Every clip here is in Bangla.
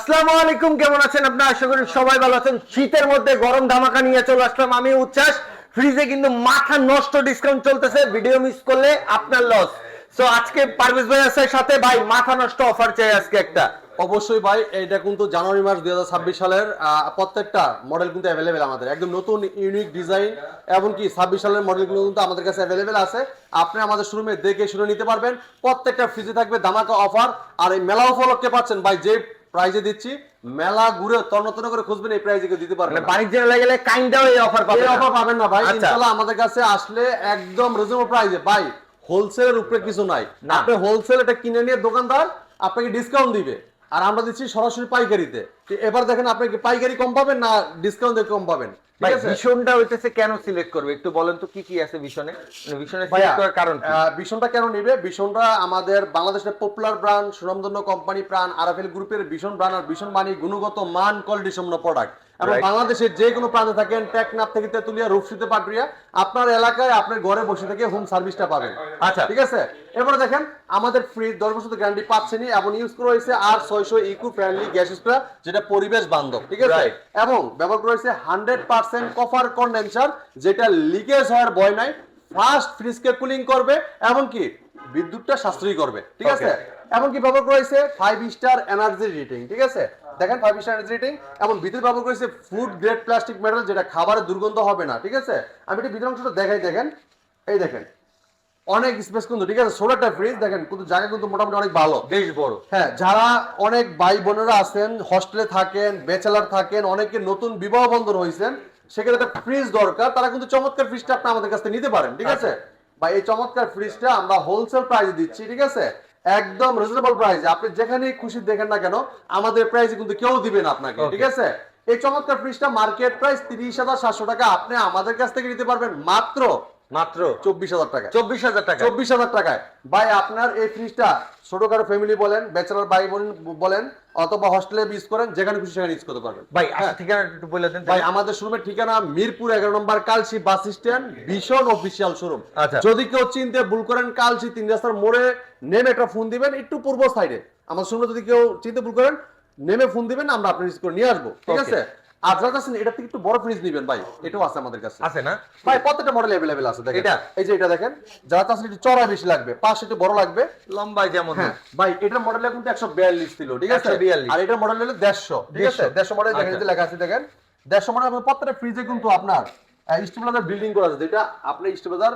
আসসালামু আলাইকুম, কেমন আছেন আপনারা? আশা করি সবাই ভালো আছেন। শীতের মধ্যে গরম ধামাকা নিয়ে চলে আসলাম আমি উচ্ছ্বাস। ফ্রিজে কিন্তু মাথা নষ্ট ডিসকাউন্ট চলতেছে, ভিডিও মিস করলে আপনার লস। সো আজকে পারভেজ ভাই আছে সাথে, ভাই মাথা নষ্ট অফার চাই আজকে একটা। অবশ্যই ভাই, এটা কিন্তু জানুয়ারি মাস 2026 সালের প্রত্যেকটা মডেল কিন্তু অ্যাভেলেবেল আমাদের, একদম নতুন ইউনিক ডিজাইন, এমনকি 26 সালের মডেলগুলো কিন্তু আমাদের কাছে অ্যাভেলেবেল আছে। আপনি আমাদের শোরুমে দেখে শুনে নিতে পারবেন। প্রত্যেকটা ফ্রিজে থাকবে ধামাকা অফার। আর এই মেলা উপলক্ষে পাচ্ছেন ভাই, যে প্রাইজে দিচ্ছি, মেলা ঘুরে তন্ন করে খুঁজবেন, এই প্রাইজে কেউ দিতে পারবেন। বাণিজ্য গেলে কাইন্ডাও এই অফার পাবেন, এই অফার পাবেন না ভাই। ইনশাআল্লাহ আমাদের কাছে আসলে একদম রিজনেবল প্রাইজে ভাই, হোলসেলের উপরে কিছু নাই। আপনি হোলসেল এটা কিনে নিয়ে দোকানদার আপনাকে ডিসকাউন্ট দিবে, আর আমরা দিচ্ছি সরাসরি পাইকারিতে। এবার দেখেন আপনি কি পাইকারি কম পাবেন না ডিসকাউন্ট দিয়ে কম পাবেন। ভাই ভিশনটা হইতেছে কেন সিলেক্ট করবে একটু বলেন তো, কি কি আছে ভিশনে? ভিশনে সিলেক্ট করার কারণ কি? ভিশনটা কেন নিবে? ভিশনটা আমাদের বাংলাদেশের পপুলার ব্র্যান্ড, সুনামধন্য কোম্পানি প্রাণ আরএফএল গ্রুপের ভিশন ব্র্যান্ড। আর ভিশন মানে গুণগত মান, কোয়ালিটি সম্পন্ন প্রোডাক্ট। এবং বাংলাদেশের যে কোনো প্রান্তে থাকেন, টেকনাফ থেকে তেতুলিয়া, রূপসীতে, পাটুরিয়া, আপনার এলাকায় আপনার ঘরে বসে থেকে হোম সার্ভিসটা পাবেন। আচ্ছা, ঠিক আছে। এবারে দেখেন আমাদের ফ্রি 10 বছর গ্যারান্টি পাচ্ছেনই, এবং ইউজ করা হয়েছে আর 600 ইকো ফ্রেন্ডলি গ্যাস স্টোভ, যেটা পরিবেশ বান্ধব। ঠিক আছে। এবং ব্যবহার করা হয়েছে 100% কপার কন্ডেন্সার, যেটা লিকেজ হওয়ার ভয় নাই। ফাস্ট ফ্রিজকে কুলিং করবে, এমনকি বিদ্যুৎটা সাশ্রয়ী করবে। ঠিক আছে। এমনকি ব্যবহার করা হয়েছে 5 স্টার এনার্জি রেটিং। ঠিক আছে। দেখেন 5 স্টার এনার্জি রেটিং, এবং ভিতরে ব্যবহার করা হয়েছে ফুড গ্রেড প্লাস্টিক মেটাল, যেটা খাবারের দুর্গন্ধ হবে না। ঠিক আছে। আমি এটা ভিতরের অংশটা দেখাই, দেখেন, এই দেখেন অনেক স্পেস কিন্তু। ঠিক আছে। ছোটটা ফ্রিজ দেখেন, কিন্তু জায়গা কিন্তু মোটামুটি অনেক ভালো, বেশ বড়। হ্যাঁ, যারা অনেক ভাই বোনেরা আছেন, হস্টেলে থাকেন, ব্যাচেলার থাকেন, অনেকে নতুন বিবাহ বন্ধন হয়েছেন, সেক্ষেত্রে একটা ফ্রিজ দরকার, তারা কিন্তু চমৎকার ফ্রিজটা আপনি আমাদের কাছ থেকে নিতে পারেন। ঠিক আছে। বা এই চমৎকার ফ্রিজটা আমরা হোলসেল প্রাইসে দিচ্ছি। ঠিক আছে। একদম রিজনেবল প্রাইসে, আপনি যেখানেই খুশি দেখেন না কেন, আমাদের প্রাইসে কিন্তু কেউ দিবে না আপনাকে। ঠিক আছে। এই চমৎকার ফ্রিজটা মার্কেট প্রাইস 30,700 টাকা, আপনি আমাদের কাছ থেকে নিতে পারবেন মাত্র 24,000 টাকা। 24,000 টাকা। 24,000 টাকায় ভাই, আপনার এই ফ্রিজটা ছোটখাটো ফ্যামিলি বলেন, ব্যাচেলর ভাই বোন বলেন, অথবা হস্টেলে ইউজ করেন, যেখানে খুশি সেখানে ইউজ করতে পারবেন। ভাই ঠিকানা একটু বলে দেন ভাই। আমাদের শোরুমের ঠিকানা মিরপুর 11 নম্বর কালসি বাস স্ট্যান্ড, ভীষণ অফিসিয়াল শোরুম। যদি কেউ চিনতে ভুল করেন, কালসি 3 রাস্তার মোড়ে নেমে একটা ফোন দিবেন, একটু পূর্ব সাইডে আমার শোরুমে। যদি কেউ চিনতে ভুল করেন, নেমে ফোন দিবেন, আমরা আপনার রিসিভ করে নিয়ে আসবো। ঠিক আছে। আর যারা আছেন এটা থেকে একটু বড় ফ্রিজ নেবেন ভাই, এটাও আছে আমাদের কাছে, আছে না ভাই? প্রত্যেকটা মডেল अवेलेबल আছে। দেখেন এই যে এটা দেখেন, যারা আছেন একটু চড়া বেশি লাগবে, পাশে একটু বড় লাগবে, লম্বা যেমন। হ্যাঁ ভাই, এটার মডেল কিন্তু 142 ছিল। ঠিক আছে। আর এটার মডেল হলো 150। ঠিক আছে। 150 মডেল দেখেন, এই যে লেখা আছে দেখেন 150 মডেল। আপনার প্রত্যেকটা ফ্রিজে কিন্তু আপনার স্টেবিলাইজার বিল্ডিং করা আছে, যেটা আপনি স্টেবিলাইজার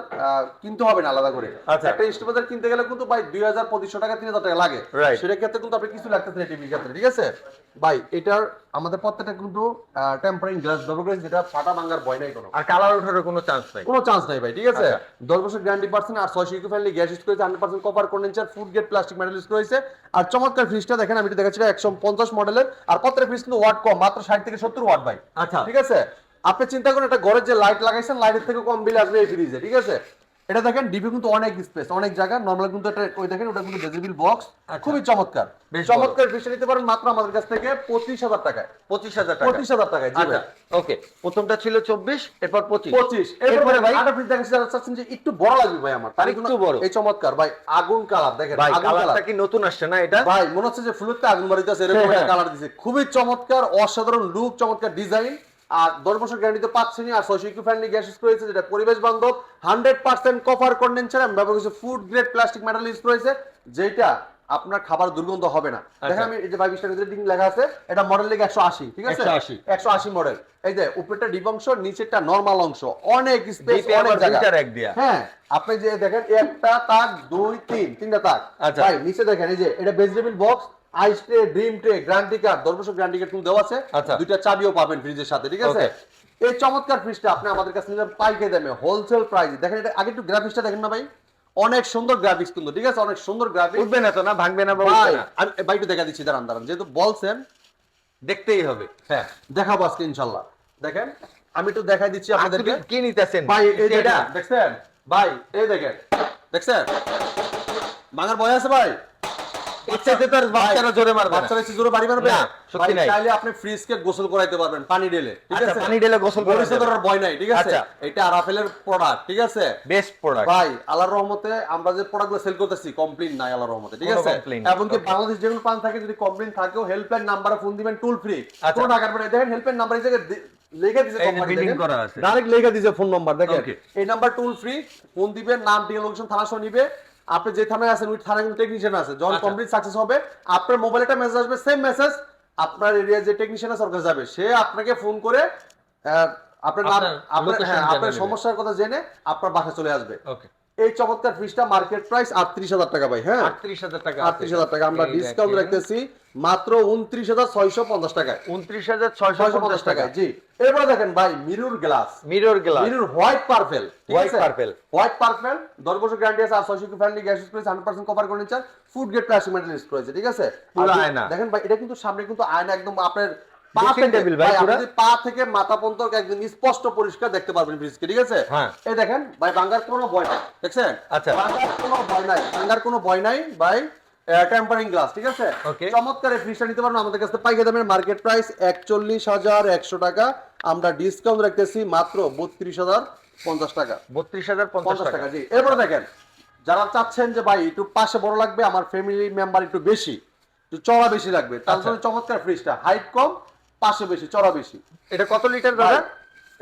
কিনতে হবে না আলাদা করে। একটা স্টেবিলাইজার কিনতে গেলে কিন্তু ভাই 2,000-2,500 টাকা 3,000 টাকা লাগে। সেটা ক্ষেত্রে কিন্তু আপনি কিছু লাগতেছে না টিভির ক্ষেত্রে। ঠিক আছে ভাই। এটার আমাদের প্রত্যেকটা কিন্তু টেম্পারিং গ্লাস ব্যবহার করেছে, যেটা ফাটা ভাঙার ভয় নাই কোনো, আর কালার ওঠার কোনো চান্স নাই, কোনো চান্স নাই ভাই। ঠিক আছে। 10 বছর গ্যারান্টি পাচ্ছেন, আর 600 ইকো ফ্রেন্ডলি গ্যাস ইউজ করেছে, 100% copper condenser, food grade plastic metal use করেছে। আর চমৎকার ফ্রিজটা দেখেন, আমি এটা দেখাচ্ছি 150 মডেলের, আর প্রত্যেকটা ফ্রিজ কিন্তু ওয়াট কম, মাত্র 60 থেকে 70 ওয়াট ভাই। আচ্ছা। ঠিক আছে। আপনি চিন্তা করেন, একটা ঘরের যে লাইট লাগাইছেন, লাইটের থেকে কম বিল আসবে এই ফ্রিজে। ঠিক আছে। এটা দেখেন ডিবি কিন্তু অনেক স্পেস, অনেক জায়গা। নরমাল কিন্তু এটা ওই দেখেন, ওটা কিন্তু ভেজিবল বক্স, খুবই চমৎকার। চমৎকার ফ্রিজটা নিতে পারেন মাত্র আমাদের কাছ থেকে 25,000 টাকায়। 25,000 টাকা। 25,000 টাকায়। জি ভাই। ওকে, প্রথমটা ছিল 24, এরপর 25। এরপরে ভাই আটা ফ্রিজ দেখাচ্ছি, যারা চাচ্ছেন যে একটু বড় লাগবে ভাই, আমার তার একটু বড়, এই চমৎকার ভাই আগুন কালার দেখেন। ভাই কালারটা কি নতুন আসছে না এটা? ভাই মনে হচ্ছে যে ফুলতে আগুন বাড়িতেছে, এরকম একটা কালার দিয়েছে, খুবই চমৎকার, অসাধারণ লুক, চমৎকার ডিজাইন। আর 10 বছর গ্যারান্টি তো পাচ্ছেনই, আর 600 ইকো ফ্রেন্ডলি গ্যাস ইউজ করেছে, যেটা পরিবেশ বান্ধব, 100% কপার কন্ডেন্সার, এবং ব্যবহার করেছে food grade plastic metal use করেছে, যেটা আপনার খাবার দুর্গন্ধ হবে না। দেখেন আমি এই যে 22 টাকা রেটিং লেখা আছে, এটা মডেল লেগে 180। ঠিক আছে। 180 মডেল। এই যে উপরেরটা ডিপ অংশ, নিচেরটা নরমাল অংশ, অনেক স্পেস, অনেক জায়গা। হ্যাঁ, আপনি যে দেখেন একটা তাক, 2 3 তিনটা তাক। ভাই নিচে দেখেন, এই যে এটা vegetable box, ice tray, dream tray, guarantee card, 10 বছর গ্যারান্টি কার্ড কিন্তু দেওয়া আছে, দুইটা চাবিও পাবেন ফ্রিজের সাথে। ঠিক আছে। এই চমৎকার ফ্রিজটা আপনি আমাদের কাছে নিলে পাইকারি দামে হোলসেল প্রাইসে। দেখেন এটা আগে একটু গ্রাফিক্সটা দেখেন না ভাই, অনেক সুন্দর গ্রাফিক্স কিন্তু। ঠিক আছে। অনেক সুন্দর গ্রাফিক্স, উঠবে না তো, না ভাঙবে না ভাই? আমি ভাই একটু দেখা দিচ্ছি, দাঁড়ান, যেহেতু বলছেন দেখতেই হবে। হ্যাঁ, দেখাবো আজকে ইনশাআল্লাহ। দেখেন আমি একটু দেখাই দিচ্ছি আপনাদেরকে। কি নিতেছেন ভাই? এই এটা দেখছেন ভাই, এই দেখেন, দেখছেন ভাঙার ভয় আছে ভাই? এর চাইতে তো আর বাচ্চারা জোরে মারবে না। বাচ্চারা এসে জোরে বাড়ি মারবে না, সত্যি নাই। চাইলে আপনি ফ্রিজকে গোসল করাইতে পারবেন পানি ঢেলে, ঠিক আচ্ছা, আছে? পানি ঢেলে গোসল করানো পরিষ্কার যাবে। করার ভয় নাই, ঠিক আছে? আচ্ছা। এটা আরাফেলের প্রোডাক্ট, ঠিক আছে? বেস্ট প্রোডাক্ট ভাই আল্লাহর রহমতে আমরা যে প্রোডাক্টগুলো সেল করতেছি কমপ্লেইন নাই আল্লাহর রহমতে, ঠিক কোনো আছে? complaint এবং কি বাংলাদেশ যেগুলো পান থাকে যদি কমপ্লেইন থাকেও হেল্পলাইন নাম্বারে ফোন দিবেন টোল ফ্রি, আচ্ছা। কোনো টাকার পরে দেখেন হেল্পলাইন নাম্বার এই জায়গায় লেখা দিয়েছে এই যে কোম্পানি, bidding দেখেন করা আছে। ডাইরেক্ট লেখা দিয়েছে ফোন নাম্বার, দেখেন Okay. এই নাম্বার টোল ফ্রি, ফোন দিবেন, নাম ঠিকানা লোকেশন থানা সহ নিবে। আপনি যে থানায় আছেন ওই থানায় কিন্তু টেকনিশিয়ান আছে, যখন আচ্ছা। কমপ্লিট সাকসেস হবে আপনার মোবাইলে একটা মেসেজ আসবে, সেম মেসেজ আপনার এরিয়া যে টেকনিশিয়ান আছে ওর কাছে যাবে, সে আপনাকে ফোন করে আপনার নাম আপনার আপনার location হ্যাঁ জেনে আপনার নেবে। সমস্যার কথা জেনে আপনার বাসায় চলে আসবে। ওকে এই চমৎকার ফ্রিজটা মার্কেট প্রাইস ৩৮,০০০ টাকা ভাই, হ্যাঁ ৩৮,০০০ টাকা ৩৮,০০০ টাকা, আমরা এই ডিসকাউন্ট দেখেন। রাখতেছি মাত্র ২৯,৬৫০ টাকায়, ২৯,৬৫০ টাকা জি। এরপরে দেখেন ভাই mirror glass, mirror glass mirror white purple, White purple। White purple 10 বছর গ্যারান্টি আছে, আর 600 family gas spray 100% cover furniture food grade plastic material use করেছে, ঠিক আছে? পুরো আর আয়না। দেখেন ভাই এটা কিন্তু সামনে কিন্তু আয়না, একদম আপনার পা Dressing থেকে table ভাই ভাই, পুরা। আপনি পা থেকে মাথা পর্যন্ত একদম স্পষ্ট পরিষ্কার দেখতে পারবেন ফ্রিজকে, ঠিক আছে? হ্যাঁ। এই দেখেন ভাই ভাঙার কোনো ভয় নাই, দেখছেন? আচ্ছা। ভাঙার কোনো ভয় নাই, ভাঙার কোনো ভয় নাই ভাই। টেম্পারিং গ্লাস, ঠিক আছে? Okay. চমৎকার এই ফ্রিজটা নিতে পারবেন আমাদের কাছে পাইকারি দামের, মার্কেট প্রাইস ৪১,১০০ টাকা, আমরা ডিসকাউন্ট রাখতেছি মাত্র ৩২,০৫০ টাকা, ৩২,০৫০ টাকা, জি। এরপরে দেখেন যারা চাচ্ছেন যে ভাই একটু পাশে বড় লাগবে, আমার ফ্যামিলি মেম্বার একটু বেশি, একটু চড়া বেশি লাগবে, তার আচ্ছা। জন্য চমৎকার ফ্রিজটা, হাইট কম পাশে বেশি চড়া বেশি। এটা কত লিটার দাদা?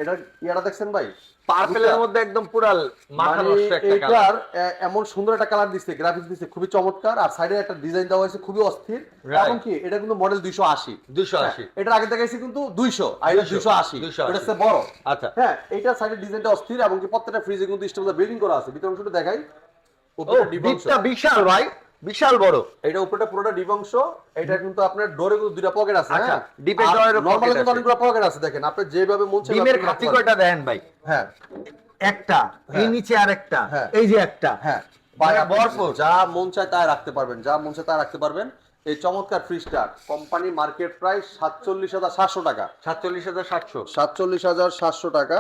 এটা ইয়াটা দেখছেন ভাই, পার্পলের মধ্যে একদম পুরা মাথা মানে নষ্ট একটা কালার। এটার এমন সুন্দর একটা কালার দিচ্ছে, গ্রাফিক্স দিচ্ছে খুবই চমৎকার, আর সাইডে একটা ডিজাইন দেওয়া হয়েছে খুবই অস্থির। Right. এবং কি এটা কিন্তু মডেল 280, 280 এটার আগে দেখাইছি কিন্তু 200, আর এটা 280, 280 এটা হচ্ছে বড়। আচ্ছা হ্যাঁ, এইটা সাইডের ডিজাইনটা অস্থির, এবং কি প্রত্যেকটা ফ্রিজে কিন্তু স্টেবল বিল্ডিং করা আছে। ভিতর অংশটা দেখাই, ও উপরে ডিপ অংশ, ডিপটা বিশাল ভাই, বিশাল বড়। এটা উপরেটা পুরোটা ডিপ অংশ, এটা কিন্তু আপনার ডোরে কিন্তু দুইটা পকেট আছে, আচ্ছা, হ্যাঁ ডিপের ডোরেরও নরমালি pocket কিন্তু আছে। অনেকগুলো পকেট আছে, দেখেন আপনি যেভাবে মন চায় ডিমের আপনি খাঁচি রাখতে কয়টা দেখেন ভাই? পারবেন। হ্যাঁ একটা, এই হ্যাঁ। নিচে আরেকটা, হ্যাঁ। এই যে একটা। হ্যাঁ ভাই, ভাই আপনি ভরপুর। যা মন চায় তাই রাখতে পারবেন, যা মন চায় তাই রাখতে পারবেন। এই চমৎকার ফ্রিজটা কোম্পানি মার্কেট প্রাইস ৪৭,৭০০ টাকা, ৪৭,৭০০। ৪৭,৭০০ টাকা,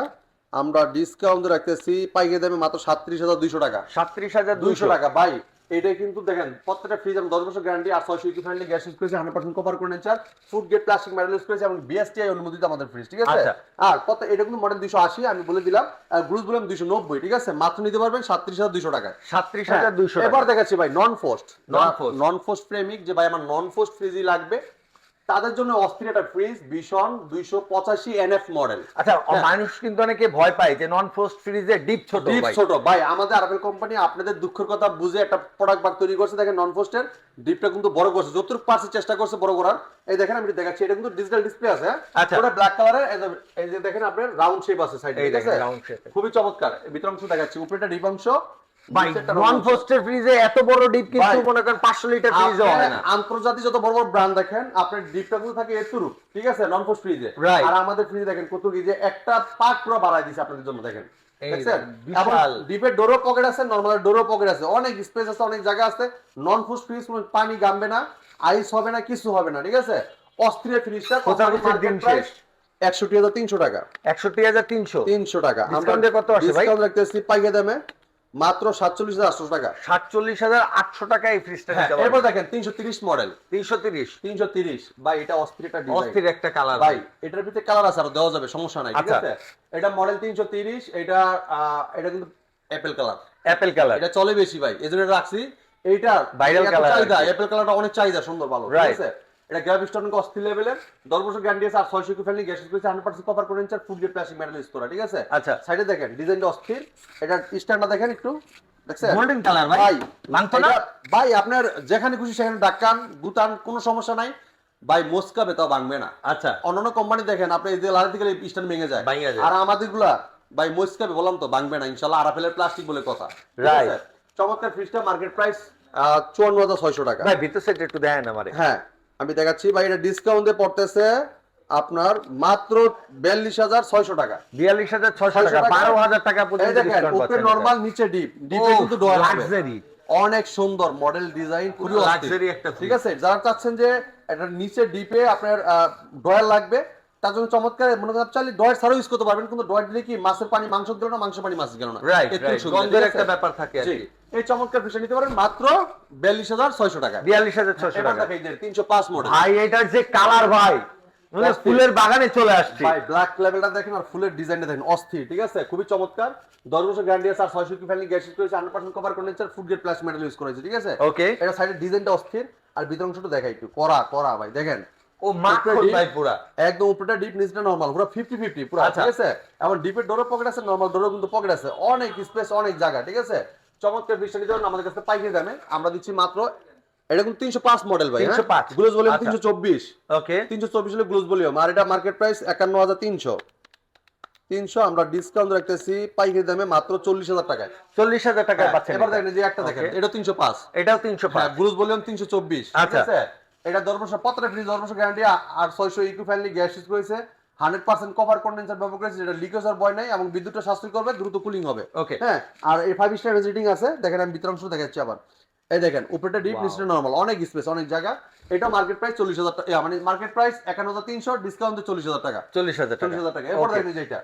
আমরা ডিসকাউন্ট রাখতেছি পাইকারি দামে মাত্র ৩৭,২০০ টাকা, ৩৭,২০০ টাকা ভাই। এটা কিন্তু দেখেন প্রত্যেকটা ফ্রিজ আমি 10 বছর গ্যারান্টি, আর 600 ইকো ফ্রেন্ডলি গ্যাস ইউজ করেছে, 100% cover furniture food grade plastic material use করেছে, এবং বিএসটিআই অনুমোদিত আমাদের ফ্রিজ, ঠিক আছে? আচ্ছা। আর কত এটা কিন্তু মডেল 280 আমি বলে দিলাম, আর গ্রুজ বললাম 290, ঠিক আছে? মাত্র নিতে পারবেন ৩৭,২০০ টাকায়। ৩৭,২০০ এবার দেখাচ্ছি ভাই নন ফোস্ট, Non-forced। নন ফোস্ট প্রেমিক, যে ভাই আমার নন ফোস্ট ফ্রিজই লাগবে, তাদের জন্য অস্থির একটা ফ্রিজ ভীষণ 285 এনএফ মডেল। আচ্ছা, মানুষ কিন্তু অনেকে ভয় পায় যে নন ফোস্ট ফ্রিজে ডিপ ছোট ডিপ ভাই। ছোট ভাই, আমাদের আরএফএল কোম্পানি আপনাদের দুঃখের কথা বুঝে একটা প্রোডাক্ট বার তৈরি করছে, দেখেন নন ফোস্টের ডিপটা কিন্তু বড় করছে, যতটুকু পারছে চেষ্টা করছে বড় করার। এই দেখেন আমি দেখাচ্ছি, এটা কিন্তু ডিজিটাল ডিসপ্লে আছে, হ্যাঁ আচ্ছা। ওটা ব্ল্যাক কালারের, এই যে দেখেন আপনার রাউন্ড শেপ আছে সাইডে, এই ঠিক দেখেন আছে? Round shape. খুবই চমৎকার। ভিতর অংশ দেখাচ্ছি, উপরেটা ডিপ অংশ, ভাই নিচেরটা নন round অংশ। ফোস্টের ফ্রিজে এত বড় ডিপ কিন্তু ভাই, মনে করেন 500 লিটার ফ্রিজও আপনি হয় না। আন্তর্জাতিক যত বড় বড় ব্র্যান্ড দেখেন, আপনার ডিপটা কিন্তু থাকে এতটুকু, ঠিক আছে? নন ফোস্ট ফ্রিজে। Right. আর আমাদের ফ্রিজে দেখেন কত কি, যে একটা পার্ট পুরো বাড়ায় দিয়েছে আপনাদের জন্য, দেখেন এই দেখছেন? বিশাল। ডিপের ডোরও পকেট আছে, নরমাল ডোরও পকেট আছে, অনেক স্পেস আছে, অনেক জায়গা আছে। নন ফোস্ট ফ্রিজ কোনো পানি গামবে না, আইস হবে না, কিছু হবে না, ঠিক আছে? অস্থির ফ্রিজটা খোঁচাখুচির দিন শেষ। ৬১,৩০০ টাকা, ৬১,৩০০। ৩০০ টাকা। Discount এ কত আসে ভাই? ডিসকাউন্ট রাখতেছি পাইকারি দামে মাত্র ৪৭,৮০০ টাকা। ৪৭,৮০০ টাকা এই ফ্রিজটা হ্যাঁ, নিতে এরপর পারবেন। দেখেন ৩৩০ মডেল, ৩৩০। ৩৩০ ভাই, এটা অস্থির একটা ডিজাইন অস্থির একটা কালার ভাই, এটার ভিতরে কালার আছে, আরো দেওয়া যাবে, সমস্যা নাই, ঠিক আচ্ছা। আছে? এটা মডেল ৩৩০, এটা এটা কিন্তু অ্যাপেল কালার, অ্যাপেল কালার। এটা চলে বেশি ভাই, এজন্য এটা রাখছি। এইটা Viral এত color চাহিদা, আর কি। অ্যাপেল কালারটা অনেক চাহিদা, সুন্দর ভালো, ঠিক Right. আছে? এটা গ্রাফিক্স অনেক অস্থির লেভেলের, 10 বছর গ্যারান্টি আছে, আর 600 ইকো ফ্রেন্ডলি গ্যাস ইউজ করেছে, 100% cover furniture food grade plastic material use করা, ঠিক আছে? আচ্ছা। সাইডে দেখেন ডিজাইনটা অস্থির, এটা স্ট্যান্ডটা দেখেন একটু, দেখছেন? গোল্ডেন কালার ভাই। ভাই ভাঙতো না? এটা- ভাই আপনার যেখানে খুশি সেখানে ডাক্কান গুতান কোনো সমস্যা নাই ভাই, মস্কাবে তাও ভাঙবে না। আচ্ছা। অন্যান্য কোম্পানি দেখেন আপনি এই যে লাড়াতে গেলে স্ট্যান্ড ভেঙে যায়, ভেঙে যায়। আর আমাদেরগুলা ভাই মস্কাবে বললাম তো ভাঙবে না ইনশাআল্লাহ, আরাফেলের প্লাস্টিক বলে কথা, ঠিক Right. আছে? চমৎকার ফ্রিজটা মার্কেট প্রাইস ৫৪,৬০০ টাকা। ভাই ভিতর সাইড একটু দেখেন আমারে। হ্যাঁ আমি দেখাচ্ছি ভাই, এটা ডিসকাউন্টে পড়তেছে আপনার মাত্র ৪২,৬০০ টাকা। ৪২,৬০০ টাকা, ১২,০০০ টাকা এই পর্যন্ত দেখেন ডিসকাউন্ট উপরে পাচ্ছেন। নরমাল, নিচে ডিপ, ডিপে কিন্তু ডোর আছে, লাক্সারি। অনেক সুন্দর মডেল ডিজাইন, খুবই লাক্সারি অস্থির, একটা fridge। ঠিক আছে? যারা চাচ্ছেন যে এটা নিচে ডিপে আপনার ডয়ার লাগবে, তার জন্য চমৎকার, মনে করেন চাইলে ডয়ার ছাড়াও ইউজ করতে পারবেন, কিন্তু ডয়ার দিলে কি মাছের পানি মাংস গেল না, মাংস পানি মাছ গেল না, রাইট, একটু রাইট। সুবিধা, গন্ধের ঠিক একটা আছে? ব্যাপার থাকে আর জি। কি। এই চমৎকার ফ্রিজটা নিতে পারেন মাত্র 42,600 টাকা। 42,600 এবার টাকা। দেখেন যে 305 মডেল ভাই এটার যে কালার ভাই, মানে অস্থির। ফুলের বাগানে চলে আসছে। ভাই ব্ল্যাক লেভেলটা দেখেন আর ফুলের ডিজাইনটা দেখেন অস্থির, ঠিক আছে, খুবই চমৎকার। 10 বছর গ্যারান্টি আছে আর 600 কি ফ্যামিলি গ্যাস ইউজ করেছে, 100% cover condenser, food grade plus metal use করেছে, ঠিক আছে। ওকে। এটা সাইডের ডিজাইনটা অস্থির আর ভিতর অংশটা দেখাই একটু করা করা ভাই দেখেন। ও মাখন ভাই পুরা। একদম উপরেটা ডিপ নিচটা নরমাল, পুরো 50-50 পুরো, আচ্ছা। ঠিক আছে। এবং ডিপের ডোরও পকেট আছে, নরমাল ডোরও কিন্তু পকেট আছে, অনেক স্পেস, অনেক জায়গা, ঠিক আছে। চমৎকার ফ্রিজটা নিতে পারেন আমাদের কাছে পাইকারি দামে, আমরা দিচ্ছি মাত্র, এটা কিন্তু 305 মডেল ভাই, 305 গ্লোজ ভলিউম আচ্ছা। 324, ওকে 324 হলো গ্লোজ ভলিউম, আর এটা মার্কেট প্রাইস 51,300, আমরা ডিসকাউন্ট রাখতেছি পাইকারি দামে মাত্র 40,000 টাকায়। 40,000 টাকায় পাচ্ছেন। এবার দেখেন যে একটা দেখেন, এটা 305, এটাও 305। গ্লোজ ভলিউম 324, ঠিক আচ্ছা। আছে। এটা 10 বছর পত্রের ফ্রিজ, 10 বছর গ্যারান্টি আর 600 ইকো ফ্রেন্ডলি গ্যাস ইউজ করেছে, 100% কভার কন্ডেন্সার ব্যবহার করেছে, যেটা লিকেজ আর ভয় নাই এবং বিদ্যুৎটা সাশ্রয় করবে, দ্রুত কুলিং হবে। ওকে। হ্যাঁ, আর এই 5 স্টার রেটিং আছে, দেখেন আমি ভিতর অংশ দেখাচ্ছি আবার। এই দেখেন উপরেটা ডিপ, নিচটা নরমাল, অনেক স্পেস, অনেক জায়গা। এটা মার্কেট প্রাইস 40,000 টাকা, মানে মার্কেট প্রাইস 51,300, ডিসকাউন্টে 40,000 টাকা। 40,000 টাকা। 40,000 টাকা। এরপর দেখেন যে এটা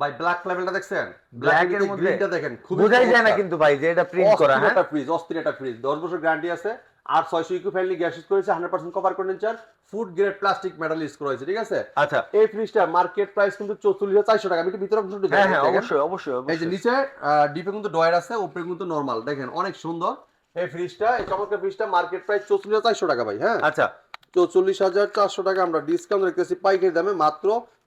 ভাই ব্ল্যাক লেভেলটা দেখছেন, ব্ল্যাক এর মধ্যে গ্রিনটা দেখেন, খুবই বোঝাই যায় না চমৎকার। কিন্তু ভাই যে এটা প্রিন্ট করা। হ্যাঁ, একটা ফ্রিজ, অস্থির একটা ফ্রিজ, 10 বছর গ্যারান্টি আছে আর 600 ইকো ফ্রেন্ডলি গ্যাস ইউজ করেছে, 100% cover condenser, food grade plastic metal use করেছে, ঠিক আছে। আচ্ছা। এই ফ্রিজটা মার্কেট প্রাইস কিন্তু 44,400 টাকা। আমি একটু ভিতর অংশটা হ্যাঁ দেখাই, হ্যাঁ, দেখেন। অবশ্যই অবশ্যই এই যে অবশ্যই। নিচে ডিপে কিন্তু ডয়ার আছে, উপরে কিন্তু নরমাল, দেখেন অনেক সুন্দর এই ফ্রিজটা। এই চমৎকার ফ্রিজটা মার্কেট প্রাইস 44,400 টাকা ভাই। হ্যাঁ, আচ্ছা 44,400 টাকা, আমরা ডিসকাউন্ট রেখেছি পাইকারি দামে মাত্র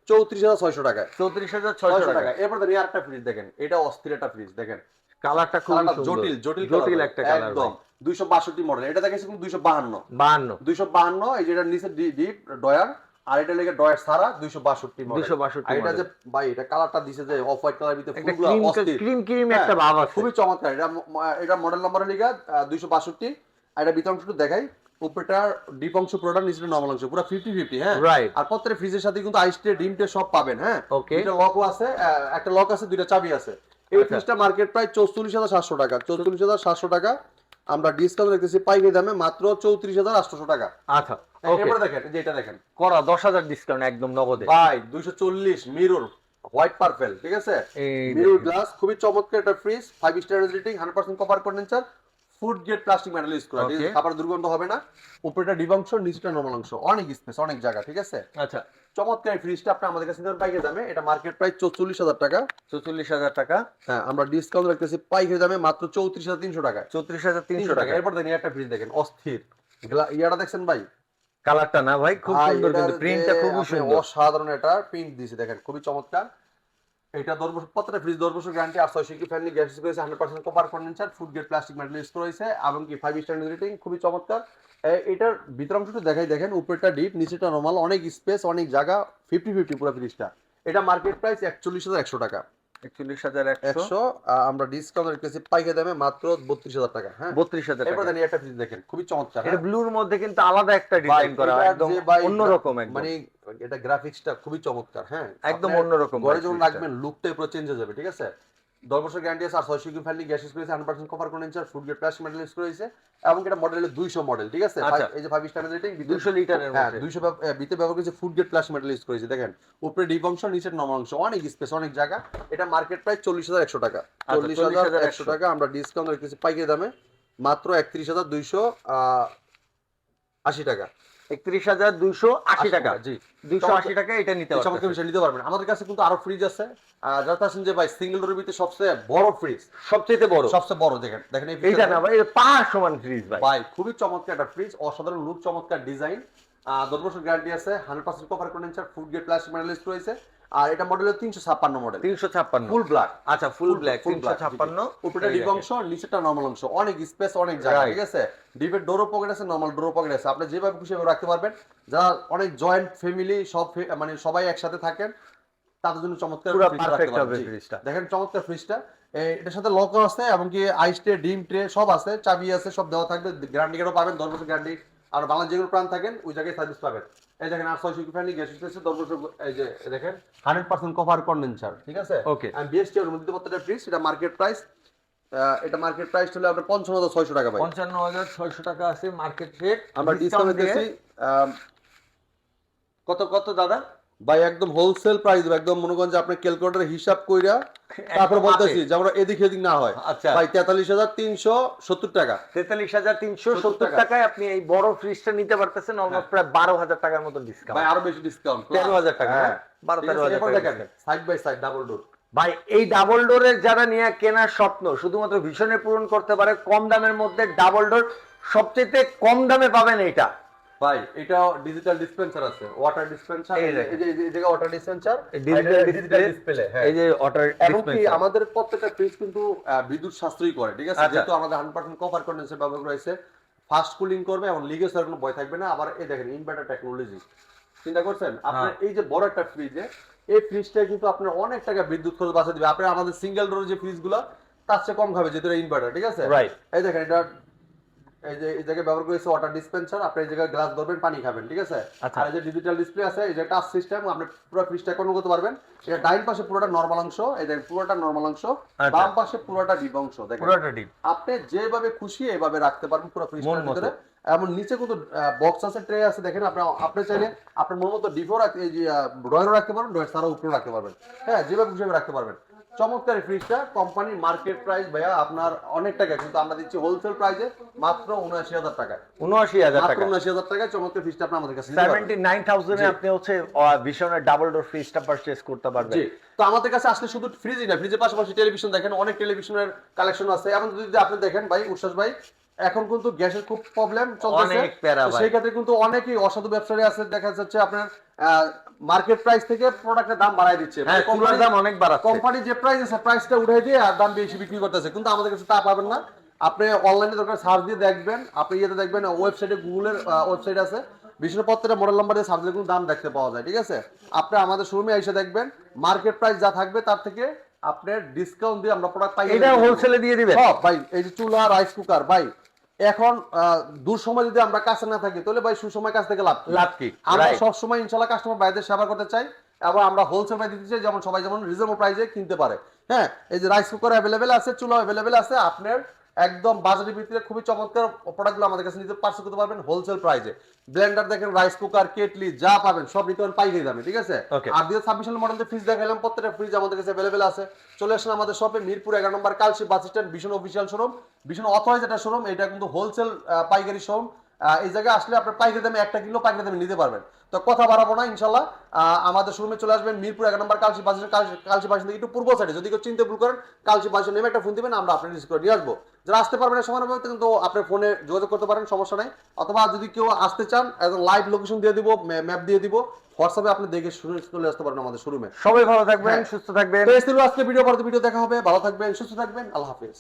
34,600 টাকায়। 34,600 টাকা। এরপর দেখেন আরেকটা ফ্রিজ দেখেন, এটা অস্থির একটা ফ্রিজ দেখেন, কালারটা খুব কালারটা সুন্দর। জটিল জটিল জটিল কালার, একটা কালার একদম 262 মডেল। এটা দেখেছি কিন্তু 252, 52 এই যে এটা নিচে ডিপ ডয়ার আর এটা লেগে ডয়ার সারা 262 মডেল। 262 আর এটা মডেল। যে ভাই এটা কালারটা দিছে যে অফ হোয়াইট কালার ভিতরে একটা ফুলগুলো অস্থির, ক্রিম ক্রিম হ্যাঁ, একটা ভাব আছে। খুবই চমৎকার। এটা মডেল নাম্বারের লিগা 262। আর এটা ভিতর অংশটা দেখাই, উপরেটা ডিপ অংশ পুরোটা, নিচেটা নরমাল অংশ, পুরো 50-50। হ্যাঁ, Right. আর প্রত্যেকটা ফ্রিজের সাথে কিন্তু আইস ট্রে, ডিম ট্রে সব পাবেন। হ্যাঁ, Okay. এটা লকও আছে, একটা লক আছে, দুইটা চাবি আছে। এই আচ্ছা। ফ্রিজটা মার্কেট প্রাইস 44,700 টাকা। 44,700 টাকা, আমরা ডিসকাউন্ট রেখেছি পাইকারি দামে মাত্র 34,800 টাকা। আচ্ছা ওকে। এরপরে দেখেন যে এটা দেখেন করা 10,000 ডিসকাউন্ট একদম নগদে। ভাই 240 মিরর হোয়াইট পার্পল, ঠিক আছে, এই মিরর দেখেন। গ্লাস, খুবই চমৎকার একটা fridge, 5 star rating, 100% cover condenser, food grade plastic metal use করা, Okay. খাবার দুর্গন্ধ হবে না। উপরেটা ডিপ অংশ, নিচটা নরমাল অংশ, অনেক স্পেস, অনেক জায়গা, ঠিক আছে। আচ্ছা চমৎকার এই ফ্রিজটা আপনি আমাদের কাছে নিতে পাইকারি দামে, এটা মার্কেট প্রাইস 44,000 টাকা। 44,000 টাকা। হ্যাঁ, আমরা ডিসকাউন্ট রাখতেছি পাইকারি দামে মাত্র 34,300 টাকায়। 34,300 টাকা। এরপর দেখেন একটা ফ্রিজ দেখেন অস্থির, ইয়াটা দেখছেন ভাই, কালারটা না ভাই খুব ভাই, সুন্দর, এটার কিন্তু প্রিন্টটা যে খুবই আপনি সুন্দর। অসাধারণ এটা প্রিন্ট দিয়েছে, দেখেন খুবই চমৎকার। এটা 10 বছর প্রত্যেকটা ফ্রিজ 10 বছর গ্যারান্টি আর 600 কি ফ্যামিলি গ্যাস ইউজ করেছে, 100% cover condenser, food grade plastic metal use করেছে এবং কি 5 স্টার রেটিং, খুবই চমৎকার। এটার ভিতর অংশটা দেখাই, দেখেন উপরেটা ডিপ, নিচেটা নরমাল, অনেক স্পেস, অনেক জায়গা, 50-50 পুরো ফ্রিজটা। এটা মার্কেট প্রাইস 41,100 টাকা। 41,100। 100, আমরা ডিসকাউন্ট রেখেছি পাইকারি দামে মাত্র 32,000 টাকা। হ্যাঁ, 32,000 এরপর টাকা। দেখেন একটা ফ্রিজ দেখেন, খুবই চমৎকার। এটা ব্লুর মধ্যে কিন্তু আলাদা একটা ডিজাইন করা, এটার একদম যে ভাই অন্যরকম, একদম মানে এটা গ্রাফিক্সটা খুবই চমৎকার। হ্যাঁ, একদম আপনার অন্যরকম ঘরে ভাই যখন ফ্রিজটা। রাখবেন লুকটাই পুরো চেঞ্জ হয়ে যাবে, ঠিক আছে। 10 বছর গ্যারান্টি আছে আর 600 কি ফ্যামিলি গ্যাস ইউজ করেছে, 100% cover condenser, food grade plastic metal use করেছে এবং এটা মডেল হলো 200 মডেল, ঠিক আছে। আচ্ছা। এই যে 5 স্টার রেটিং, 200 লিটারের হ্যাঁ, মধ্যে। 200 ভিতরে ব্যবহার করেছে food grade plastic metal use করেছে, দেখেন উপরে ডিপ অংশ, নিচের নরমাল অংশ, অনেক স্পেস, অনেক জায়গা। এটা মার্কেট প্রাইস 40,100 টাকা। 40,100 টাকা, আমরা ডিসকাউন্ট রেখেছি পাইকারি দামে মাত্র 31,280 টাকা। 31,280 টাকা। জি, 280 টাকা এটা নিতে চমৎকার পারবেন। বিষয় নিতে পারবেন। আমাদের কাছে কিন্তু আরো ফ্রিজ আছে, যারা আছেন যে ভাই সিঙ্গেল ডোরের ভিতরে সবচেয়ে বড় ফ্রিজ, সবচেয়ে বড়। সবচেয়ে বড় দেখেন, দেখেন এই এইটা ফ্রিজটা না ভাই, এটা পাহাড় সমান ফ্রিজ ভাই। ভাই, খুবই চমৎকার একটা ফ্রিজ, অসাধারণ লুক, চমৎকার ডিজাইন, 10 বছর গ্যারান্টি আছে, 100% cover condenser, food grade plastic metal use করেছে। আর এটা মডেল 356 মডেল, 356 ফুল ব্ল্যাক। আচ্ছা ফুল ব্ল্যাক 356। উপরেটা ডিপ অংশ, নিচেটা নরমাল অংশ, অনেক স্পেস, অনেক জায়গা, Right. ঠিক আছে। ডিপের ডোরও পকেট আছে, নরমাল ডোরও পকেট আছে, আপনি যেভাবে খুশি ভাবে রাখতে পারবেন। যারা অনেক জয়েন্ট ফ্যামিলি, সব মানে সবাই একসাথে থাকেন, তাদের জন্য চমৎকার পুরো ফ্রিজটা রাখতে perfect পারবেন। হবে জি। ফ্রিজটা। দেখেন চমৎকার ফ্রিজটা, এটার সাথে লকও আছে এবং কি আইস ট্রে, ডিম ট্রে সব আছে, চাবি আছে, সব দেওয়া থাকবে, গ্যারান্টি কার্ডও পাবেন, 10 বছর গ্যারান্টি। আর বাংলা যেগুলো প্রাণ থাকেন ওই জায়গায় সার্ভিস পাবেন। এই দেখেন আর 600 ফ্যামিলি গ্যাস ইউজ 10 বছর, এই যে দেখেন 100% কভার কন্ডেন্সার, ঠিক আছে। Okay. আমি বিএসটি এর মধ্যে প্রত্যেকটা ফ্রিজ, এটা মার্কেট প্রাইস, এটা মার্কেট প্রাইস হলো আপনার 55,600 টাকা ভাই। 55,600 টাকা আছে মার্কেট রেট। আমরা ডিসকাউন্ট দিতেছি কত কত দাদা? ভাই একদম হোলসেল প্রাইস, একদম মনে করেন যে আপনি ক্যালকুলেটরে হিসাব কইরা তারপর বলতেছি যে আমরা এদিক এদিক না হয়। আচ্ছা ভাই 43,370 টাকা, 43,370 টাকায় আপনি এই বড় ফ্রিজটা নিতে পারতেছেন অলমোস্ট প্রায় 12,000 টাকার মতো ডিসকাউন্ট। ভাই আরো বেশি ডিসকাউন্ট, 13,000 টাকা, হ্যাঁ 12-13,000 টাকা দেখেন side by side double door. ভাই এই ডাবল ডোরের যারা নিয়ে কেনার স্বপ্ন শুধুমাত্র ভীষণে পূরণ করতে পারে কম দামের মধ্যে ডাবল ডোর, সবচেয়ে কম দামে পাবেন এটা। ভাই এটা ডিজিটাল ডিসপেন্সার আছে, ওয়াটার ডিসপেন্সার, এই যে এই জায়গা ওয়াটার ডিসপেন্সার, ডিজিটাল ডিসপ্লে, এই যে ওয়াটার এবং কি ডিসপেন্সার। আমাদের প্রত্যেকটা ফ্রিজ কিন্তু বিদ্যুৎ সাশ্রয়ী করে, ঠিক আছে? যেহেতু আমাদের 100% কপার কন্ডেন্সার ব্যবহার করা হয়েছে, ফাস্ট কুলিং করবে এবং লিকেজ হওয়ার কোনো ভয় থাকবে না। আবার এই দেখেন ইনভার্টার টেকনোলজি, চিন্তা করছেন আপনার এই যে বড় একটা ফ্রিজে, এই ফ্রিজটা কিন্তু আপনার অনেক টাকা বিদ্যুৎ খরচ বাঁচিয়ে দিবে। আপনার আমাদের সিঙ্গেল ডোরের যে ফ্রিজগুলো তার চেয়ে কম খাবে, যেহেতু ইনভার্টার, ঠিক আছে? এই দেখেন এটা এই যে এই জায়গায় ব্যবহার করেছে ওয়াটার ডিসপেন্সার, আপনি এই জায়গায় গ্লাস ধরবেন পানি খাবেন, ঠিক আছে? আর এই যে ডিজিটাল ডিসপ্লে আছে, এই যে টাচ সিস্টেম, আপনি পুরো ফ্রিজটা কন্ট্রোল করতে পারবেন। এটা ডাইন পাশে পুরোটা নরমাল অংশ, এই দেখেন পুরোটা নরমাল অংশ, বাম পাশে পুরোটা ডিপ অংশ, দেখেন পুরোটা ডিপ। আপনি যেভাবে খুশি এভাবে রাখতে পারবেন পুরো ফ্রিজটার ভিতরে। এমন নিচে কিন্তু বক্স আছে, ট্রে আছে, দেখেন আপনি চাইলে আপনার মন মতো ডিপও রাখতে, এই যে ড্রয়ারও রাখতে পারবেন, ড্রয়ার ছাড়াও উপরেও রাখতে পারবেন, হ্যাঁ যেভাবে খুশি রাখতে পারবেন। চমৎকার ফ্রিজটা, কোম্পানির মার্কেট প্রাইস ভাইয়া আপনার অনেক টাকা, কিন্তু আমরা দিচ্ছি হোলসেল প্রাইসে মাত্র 79,000 টাকায়। 79,000 মাত্র টাকা, 79,000 টাকায় চমৎকার ফ্রিজটা আপনি আমাদের কাছে নিতে পারবেন। 79,000 এ আপনি হচ্ছে ভীষণের ডাবল ডোর ফ্রিজটা পারচেজ করতে পারবেন। জি, তো আমাদের কাছে আসলে শুধু ফ্রিজই না, ফ্রিজের পাশাপাশি টেলিভিশন দেখেন, অনেক টেলিভিশনের কালেকশন আছে। এখন যদি আপনি দেখেন ভাই উচ্ছ্বাস ভাই, এখন কিন্তু গ্যাসের খুব প্রবলেম চলতেছে, অনেক প্যারা ভাই। সেই ক্ষেত্রে কিন্তু অনেকেই অসাধু ব্যবসায়ী আছে, দেখা যাচ্ছে আপনার মার্কেট প্রাইস থেকে প্রোডাক্টের দাম বাড়ায় দিচ্ছে, হ্যাঁ কোম্পানির দাম অনেক বাড়াচ্ছে, কোম্পানি যে প্রাইস আছে প্রাইসটা উঠাই দিয়ে আর দাম বেশি বিক্রি করতেছে, কিন্তু আমাদের কাছে তা পাবেন না। আপনি অনলাইনে দরকার সার্চ দিয়ে দেখবেন, আপনি ইয়েতে দেখবেন ওয়েবসাইটে, গুগলের ওয়েবসাইট আছে, বিভিন্ন প্রত্যেকটা মডেল নাম্বার দিয়ে সার্চ দিলে কিন্তু দাম দেখতে পাওয়া যায়, ঠিক আছে? আপনি আমাদের শোরুমে এসে দেখবেন, মার্কেট প্রাইস যা থাকবে তার থেকে আপনার ডিসকাউন্ট দিয়ে আমরা প্রোডাক্ট পাই, এটা হোলসেলে দিয়ে দিবেন সব। ভাই এই যে চুলা, রাইস কুকার, ভাই এখন দূর সময় যদি আমরা কাছে না থাকি তাহলে ভাই সুসময় কাছ থেকে লাভ কি? আমরা সব সময় ইনশাআল্লাহ কাস্টমার ভাইদের সেবা করতে চাই এবং আমরা হোলসেল প্রাইস দিতে চাই, যেমন সবাই যেমন রিজনেবল প্রাইসে কিনতে পারে। হ্যাঁ, এই যে রাইস কুকার অ্যাভেলেবেল আছে, চুলা অ্যাভেলেবেল আছে, আপনার একদম বাজারের ভিতরে খুবই চমৎকার প্রোডাক্টগুলো আমাদের কাছে নিতে পারচেজ করতে পারবেন হোলসেল প্রাইসে। ব্লেন্ডার দেখেন, রাইস কুকার, কেটলি যা পাবেন সব রিটার্ন পাইকারি দামে, ঠিক আছে? আর 2026 সালের মডেলের ফ্রিজ দেখালাম, প্রত্যেকটা ফ্রিজ আমাদের কাছে অ্যাভেলেবেল আছে। চলে আসেন আমাদের শপে, মিরপুর 11 নম্বর কালশি বাস স্ট্যান্ড, ভীষণ অফিসিয়াল শোরুম, ভীষণ অথরাইজ একটা শোরুম। এটা কিন্তু হোলসেল পাইকারি শোরুম। এই জায়গায় আসলে আপনার পাইকারি দামে 1 কিলো পাইকারি দামে নিতে পারবেন। তো কথা বাড়াবো না, ইনশাল্লাহ আমাদের শোরুমে চলে আসবেন, মিরপুর 11 নম্বর কালশি বাস স্ট্যান্ড, কালশি বাস থেকে একটু পূর্ব সাইডে। যদি কেউ চিনতে ভুল করেন, কালশি বাস নেমে একটা ফোন দিবেন, আমরা আপনার রিসিভ করে নিয়ে আসবো। যারা আসতে পারবেন না সময় মতো, কিন্তু আপনার ফোনে যোগাযোগ করতে পারেন, সমস্যা নাই। অথবা যদি কেউ আসতে চান, একদম লাইভ লোকেশন দিয়ে দিব, ম্যাপ দিয়ে দিব, হোয়াটসঅ্যাপে আপনি দেখে শুনে চলে আসতে পারেন আমাদের শোরুমে। সবাই ভালো থাকবেন, সুস্থ থাকবেন। তো এই ছিল আজকে ভিডিও, পরবর্তী ভিডিও দেখা হবে। ভালো থাকবেন, সুস্থ থাকবেন, আল্লাহ হাফেজ।